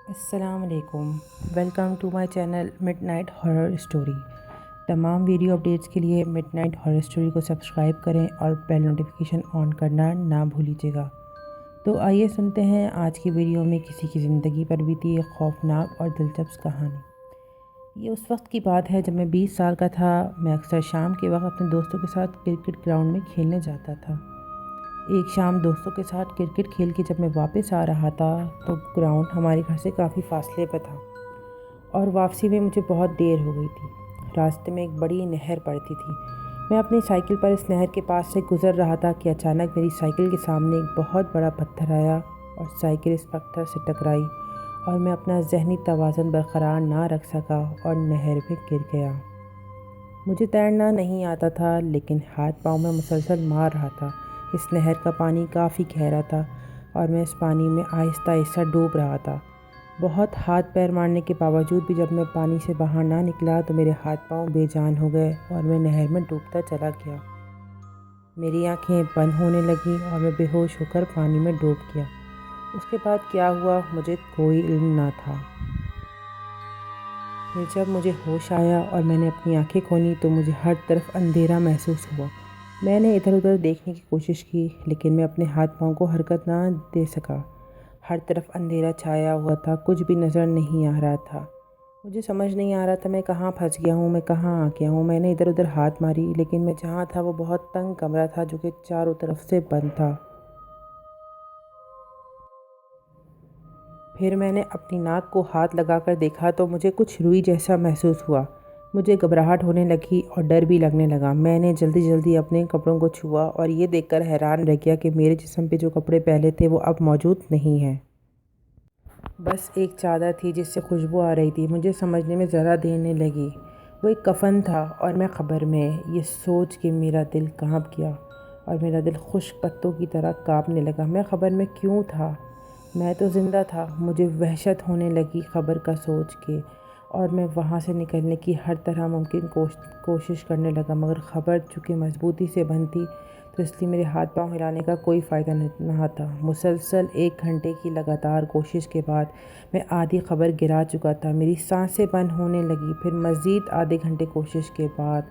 السلام علیکم، welcome to my channel midnight horror story. تمام ویڈیو اپڈیٹس کے لیے مڈ نائٹ ہارر اسٹوری کو سبسکرائب کریں اور بیل نوٹیفیکیشن آن کرنا نہ بھولیجیے گا۔ تو آئیے سنتے ہیں آج کی ویڈیو میں کسی کی زندگی پر بیتی ایک خوفناک اور دلچسپ کہانی۔ یہ اس وقت کی بات ہے جب میں 20 سال کا تھا۔ میں اکثر شام کے وقت اپنے دوستوں کے ساتھ کرکٹ گراؤنڈ میں کھیلنے جاتا تھا۔ ایک شام دوستوں کے ساتھ کرکٹ کھیل کے جب میں واپس آ رہا تھا تو گراؤنڈ ہمارے گھر سے کافی فاصلے پہ تھا اور واپسی میں مجھے بہت دیر ہو گئی تھی۔ راستے میں ایک بڑی نہر پڑتی تھی۔ میں اپنی سائیکل پر اس نہر کے پاس سے گزر رہا تھا کہ اچانک میری سائیکل کے سامنے ایک بہت بڑا پتھر آیا اور سائیکل اس پتھر سے ٹکرائی اور میں اپنا ذہنی توازن برقرار نہ رکھ سکا اور نہر میں گر گیا۔ مجھے تیرنا نہیں آتا تھا لیکن ہاتھ پاؤں میں مسلسل مار رہا تھا۔ اس نہر کا پانی کافی گہرا تھا اور میں اس پانی میں آہستہ آہستہ ڈوب رہا تھا۔ بہت ہاتھ پیر مارنے کے باوجود بھی جب میں پانی سے باہر نہ نکلا تو میرے ہاتھ پاؤں بے جان ہو گئے اور میں نہر میں ڈوبتا چلا گیا۔ میری آنکھیں بند ہونے لگیں اور میں بے ہوش ہو کر پانی میں ڈوب گیا۔ اس کے بعد کیا ہوا مجھے کوئی علم نہ تھا۔ پھر جب مجھے ہوش آیا اور میں نے اپنی آنکھیں کھولی تو مجھے ہر طرف اندھیرا محسوس ہوا۔ میں نے ادھر ادھر دیکھنے کی کوشش کی لیکن میں اپنے ہاتھ پاؤں کو حرکت نہ دے سکا۔ ہر طرف اندھیرا چھایا ہوا تھا، کچھ بھی نظر نہیں آ رہا تھا۔ مجھے سمجھ نہیں آ رہا تھا میں کہاں پھنس گیا ہوں، میں کہاں آ گیا ہوں۔ میں نے ادھر ادھر ہاتھ ماری لیکن میں جہاں تھا وہ بہت تنگ کمرہ تھا جو کہ چاروں طرف سے بند تھا۔ پھر میں نے اپنی ناک کو ہاتھ لگا کر دیکھا تو مجھے کچھ روئی جیسا محسوس ہوا۔ مجھے گھبراہٹ ہونے لگی اور ڈر بھی لگنے لگا۔ میں نے جلدی جلدی اپنے کپڑوں کو چھوا اور یہ دیکھ کر حیران رہ گیا کہ میرے جسم پہ جو کپڑے پہلے تھے وہ اب موجود نہیں ہیں۔ بس ایک چادر تھی جس سے خوشبو آ رہی تھی۔ مجھے سمجھنے میں ذرا دیر نہیں لگی، وہ ایک کفن تھا اور میں قبر میں۔ یہ سوچ کے میرا دل کانپ گیا اور میرا دل خشک پتوں کی طرح کانپنے لگا۔ میں قبر میں کیوں تھا؟ میں تو زندہ تھا۔ مجھے وحشت ہونے لگی قبر کا سوچ کے اور میں وہاں سے نکلنے کی ہر طرح ممکن کوشش کرنے لگا، مگر قبر چونکہ مضبوطی سے بند تھی تو اس لیے میرے ہاتھ پاؤں ہلانے کا کوئی فائدہ نہ تھا۔ مسلسل 1 گھنٹے کی لگاتار کوشش کے بعد میں آدھی قبر گرا چکا تھا۔ میری سانسیں بند ہونے لگی۔ پھر مزید آدھے گھنٹے کوشش کے بعد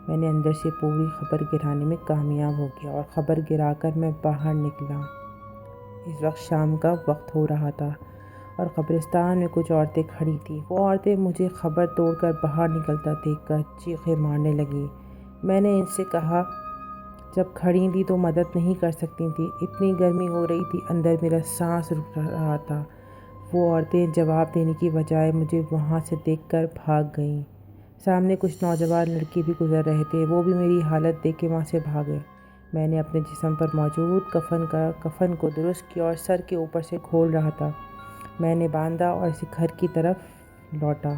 میں نے اندر سے پوری قبر گرانے میں کامیاب ہو گیا اور قبر گرا کر میں باہر نکلا۔ اس وقت شام کا وقت ہو رہا تھا اور قبرستان میں کچھ عورتیں کھڑی تھیں۔ وہ عورتیں مجھے قبر توڑ کر باہر نکلتا دیکھ کر چیخیں مارنے لگیں۔ میں نے ان سے کہا جب کھڑی تھی تو مدد نہیں کر سکتی تھی، اتنی گرمی ہو رہی تھی، اندر میرا سانس رک رہا تھا۔ وہ عورتیں جواب دینے کی بجائے مجھے وہاں سے دیکھ کر بھاگ گئیں۔ سامنے کچھ نوجوان لڑکے بھی گزر رہے تھے، وہ بھی میری حالت دیکھ کے وہاں سے بھاگے۔ میں نے اپنے جسم پر موجود کفن کو درست کیا اور سر کے اوپر سے کھول رہا تھا۔ میں نے باندھا اور اسے گھر کی طرف لوٹا۔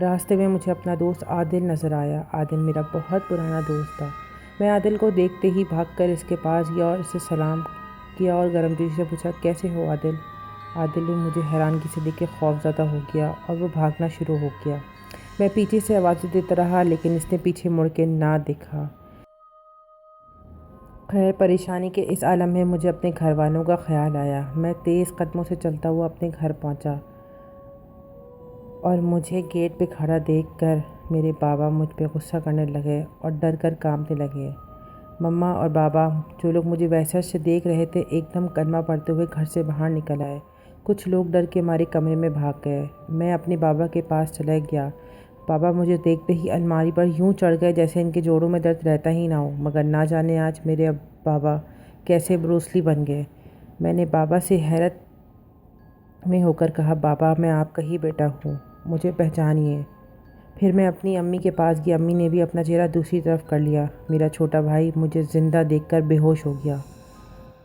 راستے میں مجھے اپنا دوست عادل نظر آیا۔ عادل میرا بہت پرانا دوست تھا۔ میں عادل کو دیکھتے ہی بھاگ کر اس کے پاس گیا اور اسے سلام کیا اور گرمجوشی سے پوچھا کیسے ہو عادل؟ عادل نے مجھے حیرانگی سے دیکھ کے خوفزدہ ہو گیا اور وہ بھاگنا شروع ہو گیا۔ میں پیچھے سے آوازیں دیتا رہا لیکن اس نے پیچھے مڑ کے نہ دیکھا۔ خیر پریشانی کے اس عالم میں مجھے اپنے گھر والوں کا خیال آیا۔ میں تیز قدموں سے چلتا ہوا اپنے گھر پہنچا اور مجھے گیٹ پہ کھڑا دیکھ کر میرے بابا مجھ پہ غصہ کرنے لگے اور ڈر کر کانپنے لگے۔ مما اور بابا جو لوگ مجھے وحشت سے دیکھ رہے تھے ایک دم کلمہ پڑھتے ہوئے گھر سے باہر نکل آئے۔ کچھ لوگ ڈر کے مارے کمرے میں بھاگ گئے۔ میں اپنے بابا کے پاس چلا گیا۔ بابا مجھے دیکھتے ہی الماری پر یوں چڑھ گئے جیسے ان کے جوڑوں میں درد رہتا ہی نہ ہو، مگر نہ جانے آج میرے بابا کیسے بروس لی بن گئے۔ میں نے بابا سے حیرت میں ہو کر کہا بابا میں آپ کا ہی بیٹا ہوں، مجھے پہچانیے۔ پھر میں اپنی امی کے پاس گیا۔ امی نے بھی اپنا چہرہ دوسری طرف کر لیا۔ میرا چھوٹا بھائی مجھے زندہ دیکھ کر بے ہوش ہو گیا۔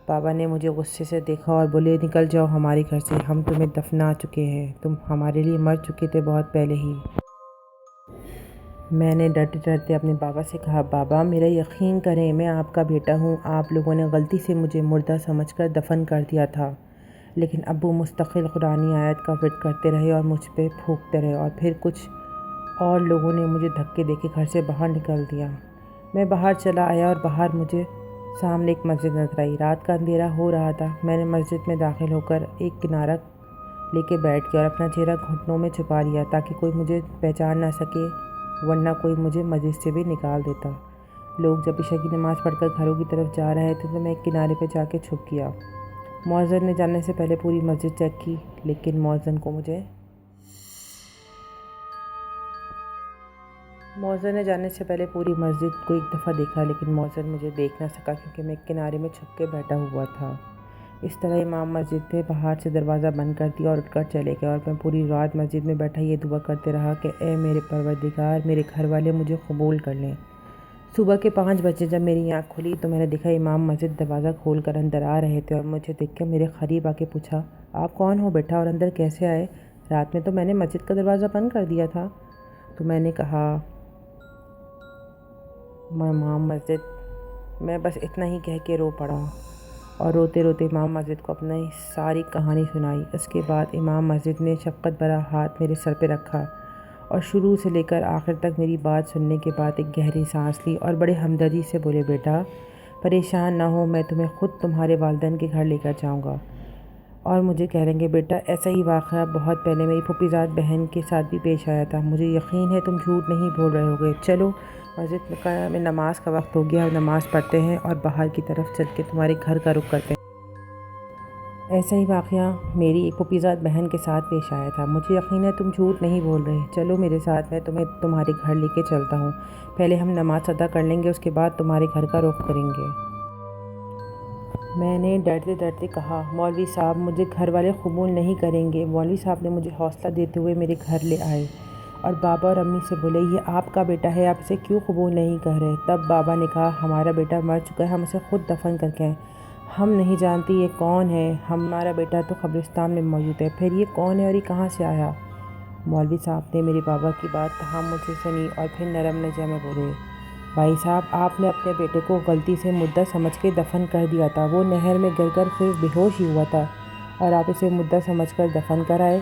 بابا نے مجھے غصے سے دیکھا اور بولے نکل جاؤ ہمارے گھر سے، ہم تمہیں دفنا چکے ہیں، تم ہمارے لیے مر چکے تھے بہت پہلے ہی۔ میں نے ڈرتے ڈرتے اپنے بابا سے کہا بابا میرا یقین کریں میں آپ کا بیٹا ہوں، آپ لوگوں نے غلطی سے مجھے مردہ سمجھ کر دفن کر دیا تھا۔ لیکن ابو مستقل قرآنی آیت کا ورد کرتے رہے اور مجھ پہ پھونکتے رہے اور پھر کچھ اور لوگوں نے مجھے دھکے دے کے گھر سے باہر نکل دیا۔ میں باہر چلا آیا اور باہر مجھے سامنے ایک مسجد نظر آئی۔ رات کا اندھیرا ہو رہا تھا۔ میں نے مسجد میں داخل ہو کر ایک کنارہ لے کے بیٹھ گیا اور اپنا چہرہ گھٹنوں میں چھپا لیا تاکہ کوئی مجھے پہچان نہ سکے، ورنہ کوئی مجھے مسجد سے بھی نکال دیتا۔ لوگ جب عشاء کی نماز پڑھ کر گھروں کی طرف جا رہے تھے تو میں ایک کنارے پہ جا کے چھپ گیا۔ مؤذن نے جانے سے پہلے پوری مسجد چیک کی، لیکن مؤذن نے جانے سے پہلے پوری مسجد کو ایک دفعہ دیکھا، لیکن مؤذن مجھے دیکھ نہ سکا کیونکہ میں ایک کنارے میں چھپ کے بیٹھا ہوا تھا۔ اس طرح امام مسجد نے باہر سے دروازہ بند کر دیا اور اٹھ کر چلے گئے، اور میں پوری رات مسجد میں بیٹھا یہ دعا کرتے رہا کہ اے میرے پروردگار، میرے گھر والے مجھے قبول کر لیں۔ صبح کے 5 بجے جب میری آنکھ کھلی تو میں نے دیکھا امام مسجد دروازہ کھول کر اندر آ رہے تھے، اور مجھے دیکھ کے میرے قریب آ کے پوچھا، آپ کون ہو بیٹا اور اندر کیسے آئے؟ رات میں تو میں نے مسجد کا دروازہ بند کر دیا تھا۔ تو میں نے کہا، میں امام مسجد، میں بس اتنا ہی کہہ کے رو پڑا، اور روتے روتے امام مسجد کو اپنی ساری کہانی سنائی۔ اس کے بعد امام مسجد نے شفقت بھرا ہاتھ میرے سر پہ رکھا اور شروع سے لے کر آخر تک میری بات سننے کے بعد ایک گہری سانس لی اور بڑے ہمدردی سے بولے، بیٹا پریشان نہ ہو، میں تمہیں خود تمہارے والدین کے گھر لے کر جاؤں گا۔ اور مجھے کہہ رہے ہیں، بیٹا ایسا ہی واقعہ بہت پہلے میری پھوپھی زاد بہن کے ساتھ بھی پیش آیا تھا، مجھے یقین ہے تم جھوٹ نہیں بول رہے ہوگے، چلو مسجد میں نماز کا وقت ہو گیا، نماز پڑھتے ہیں اور باہر کی طرف چل کے تمہارے گھر کا رخ کرتے ہیں۔ ایسا ہی واقعہ میری ایک پھوپھی زاد بہن کے ساتھ پیش آیا تھا، مجھے یقین ہے تم جھوٹ نہیں بول رہے، چلو میرے ساتھ، میں تمہیں تمہارے گھر لے کے چلتا ہوں، پہلے ہم نماز ادا کر لیں گے، اس کے بعد تمہارے گھر کا رخ کریں گے۔ میں نے ڈرتے ڈرتے کہا، مولوی صاحب مجھے گھر والے قبول نہیں کریں گے۔ مولوی صاحب نے مجھے حوصلہ دیتے ہوئے میرے گھر لے آئے اور بابا اور امی سے بولے، یہ آپ کا بیٹا ہے، آپ اسے کیوں قبول نہیں کر رہے؟ تب بابا نے کہا، ہمارا بیٹا مر چکا ہے، ہم اسے خود دفن کر کے آئے، ہم نہیں جانتے یہ کون ہے، ہمارا بیٹا تو قبرستان میں موجود ہے، پھر یہ کون ہے اور یہ کہاں سے آیا؟ مولوی صاحب نے میرے بابا کی بات تحمل سے سنی اور پھر نرم لہجے میں بولے، بھائی صاحب آپ نے اپنے بیٹے کو غلطی سے مردہ سمجھ کے دفن کر دیا تھا، وہ نہر میں گر کر صرف بے ہوش ہی ہوا تھا اور آپ اسے مردہ سمجھ کر دفن کر آئے۔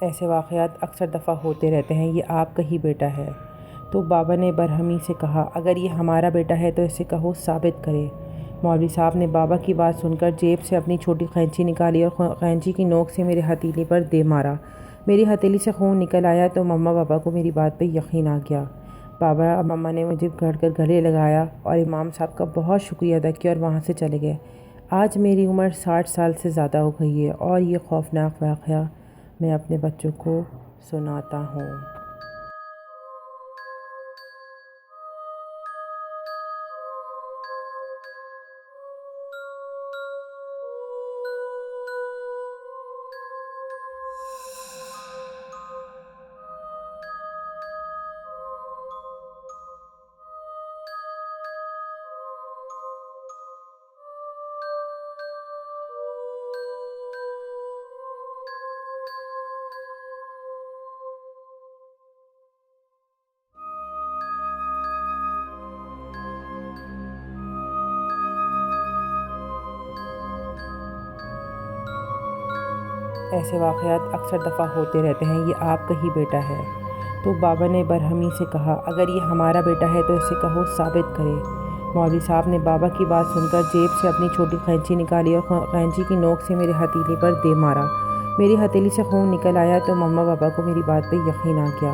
ایسے واقعات اکثر دفعہ ہوتے رہتے ہیں، یہ آپ کا ہی بیٹا ہے۔ تو بابا نے برہمی سے کہا، اگر یہ ہمارا بیٹا ہے تو اسے کہو ثابت کرے۔ مولوی صاحب نے بابا کی بات سن کر جیب سے اپنی چھوٹی قینچی نکالی اور قینچی کی نوک سے میرے ہتھیلی پر دے مارا۔ میری ہتھیلی سے خون نکل آیا تو مما بابا کو میری بات پہ یقین آ گیا۔ بابا اور مما نے مجھے پکڑ کر گلے لگایا اور امام صاحب کا بہت شکریہ ادا کیا اور وہاں سے چلے گئے۔ آج میری عمر 60 سال سے زیادہ ہو گئی ہے اور یہ خوفناک واقعہ میں اپنے بچوں کو سناتا ہوں۔ ایسے واقعات اکثر دفعہ ہوتے رہتے ہیں، یہ آپ کا ہی بیٹا ہے۔ تو بابا نے برہمی سے کہا، اگر یہ ہمارا بیٹا ہے تو اسے کہو ثابت کرے۔ مولوی صاحب نے بابا کی بات سن کر جیب سے اپنی چھوٹی قینچی نکالی اور قینچی کی نوک سے میرے ہتھیلی پر دے مارا۔ میری ہتھیلی سے خون نکل آیا تو مما بابا کو میری بات پہ یقین آ گیا۔